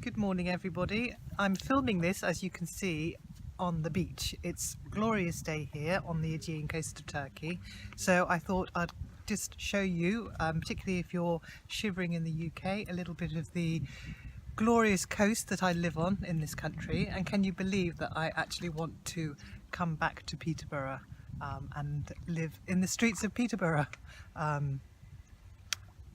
Good morning, everybody. I'm filming this, as you can see, on the beach. It's a glorious day here on the Aegean coast of Turkey, so I thought I'd just show you, particularly if you're shivering in the UK, a little bit of the glorious coast that I live on in this country. And can you believe that I actually want to come back to Peterborough and live in the streets of Peterborough?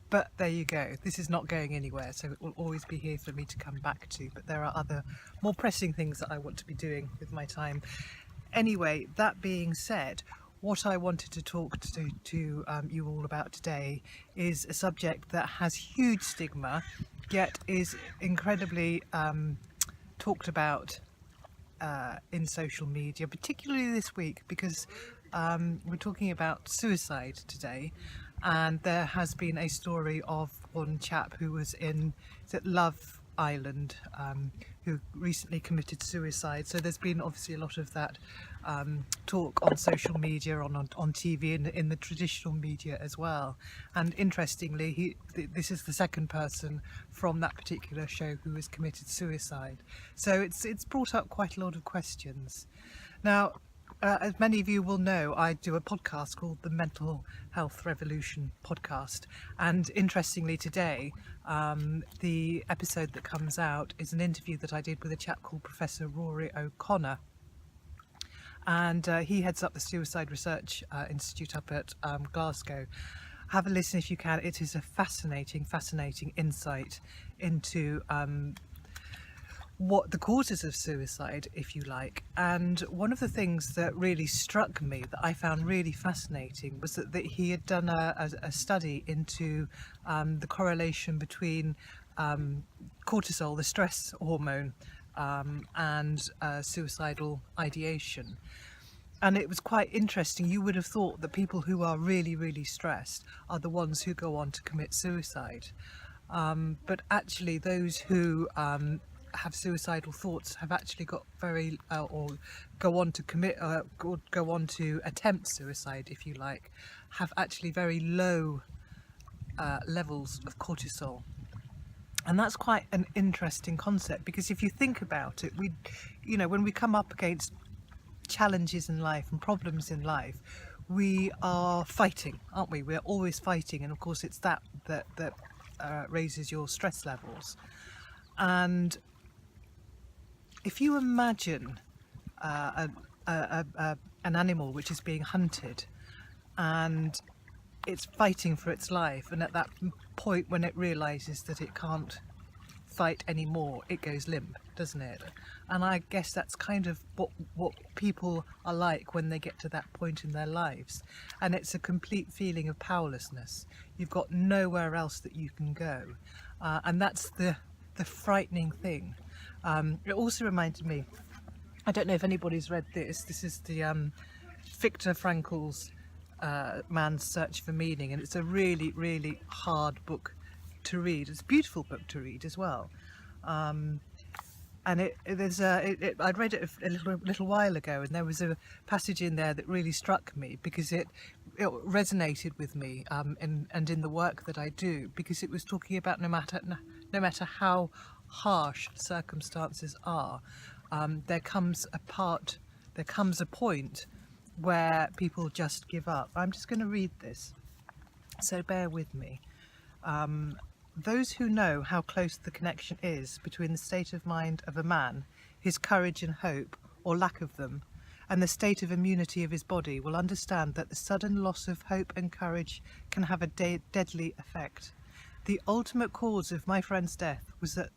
But there you go, this is not going anywhere, so it will always be here for me to come back to. But there are other more pressing things that I want to be doing with my time. Anyway, that being said, what I wanted to talk to you all about today is a subject that has huge stigma, yet is incredibly talked about in social media, particularly this week, because we're talking about suicide today. And there has been a story of one chap who was in Love Island who recently committed suicide. So there's been obviously a lot of that talk on social media, on TV, and in the traditional media as well. And interestingly, this is the second person from that particular show who has committed suicide. So it's brought up quite a lot of questions. Now, as many of you will know, I do a podcast called the Mental Health Revolution podcast, and interestingly today the episode that comes out is an interview that I did with a chap called Professor Rory O'Connor, and he heads up the Suicide Research Institute up at Glasgow. Have a listen if you can. It is a fascinating insight into what the causes of suicide, if you like. And one of the things that really struck me, that I found really fascinating, was that he had done a study into the correlation between cortisol, the stress hormone, and suicidal ideation. And it was quite interesting. You would have thought that people who are really stressed are the ones who go on to commit suicide, but actually those who have suicidal thoughts have actually got very or go on to commit go on to attempt suicide, if you like, have actually very low levels of cortisol. And that's quite an interesting concept, because if you think about it, when we come up against challenges in life and problems in life, we are fighting, aren't we? We're always fighting, and of course it's that raises your stress levels. And if you imagine an animal which is being hunted and it's fighting for its life, and at that point when it realizes that it can't fight anymore, it goes limp, doesn't it? And I guess that's kind of what people are like when they get to that point in their lives, and it's a complete feeling of powerlessness. You've got nowhere else that you can go, and that's the frightening thing. It also reminded me, I don't know if anybody's read this. This is the Viktor Frankl's Man's Search for Meaning, and it's a really hard book to read. It's a beautiful book to read as well. And I'd read it a little while ago, and there was a passage in there that really struck me, because it resonated with me and in the work that I do, because it was talking about no matter how harsh circumstances are, there comes a point where people just give up. I'm just going to read this, so bear with me. Those who know how close the connection is between the state of mind of a man, his courage and hope, or lack of them, and the state of immunity of his body will understand that the sudden loss of hope and courage can have a deadly effect. The ultimate cause of my friend's death was that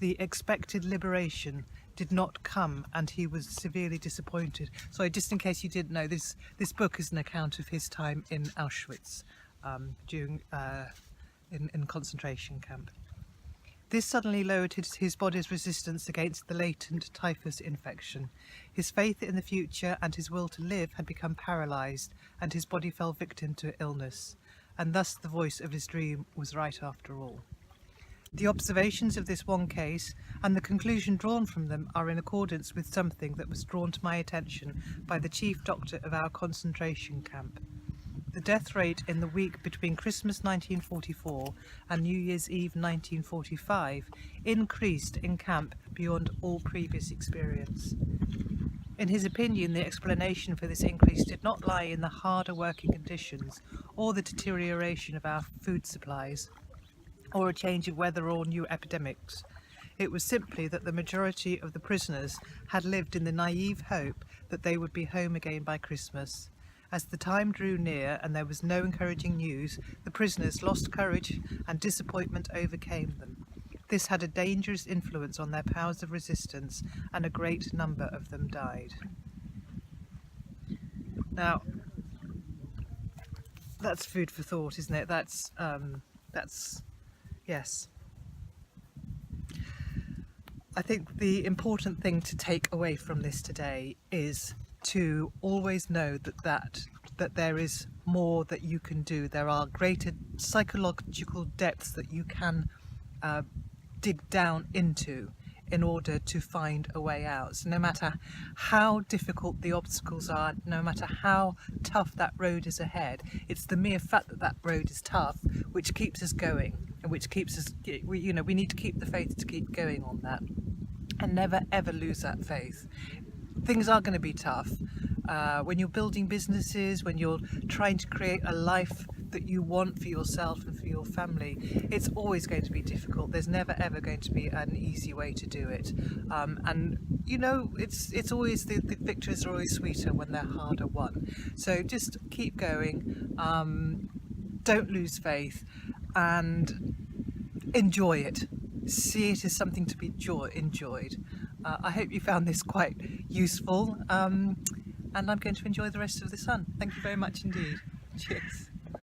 the expected liberation did not come, and he was severely disappointed. So just in case you didn't know, this book is an account of his time in Auschwitz during in concentration camp. This suddenly lowered his body's resistance against the latent typhus infection. His faith in the future and his will to live had become paralysed, and his body fell victim to illness. And thus the voice of his dream was right after all. The observations of this one case and the conclusion drawn from them are in accordance with something that was drawn to my attention by the chief doctor of our concentration camp. the death rate in the week between Christmas 1944 and New Year's Eve 1945 increased in camp beyond all previous experience. In his opinion, the explanation for this increase did not lie in the harder working conditions or the deterioration of our food supplies, or a change of weather or new epidemics. It was simply that the majority of the prisoners had lived in the naive hope that they would be home again by Christmas. As the time drew near and there was no encouraging news, the prisoners lost courage and disappointment overcame them. This had a dangerous influence on their powers of resistance, and a great number of them died. Now, that's food for thought, isn't it? That's yes. I think the important thing to take away from this today is to always know that there is more that you can do. There are greater psychological depths that you can dig down into in order to find a way out. So no matter how difficult the obstacles are, no matter how tough that road is ahead, it's the mere fact that that road is tough which keeps us going, and which keeps us, we need to keep the faith to keep going on that, and never ever lose that faith. Things are going to be tough. When you're building businesses, when you're trying to create a life that you want for yourself and for your family, it's always going to be difficult. There's never ever going to be an easy way to do it. And it's always, the victories are always sweeter when they're harder won. So just keep going, don't lose faith, and enjoy it. See it as something to be enjoyed. I hope you found this quite useful, and I'm going to enjoy the rest of the sun. Thank you very much indeed. Cheers.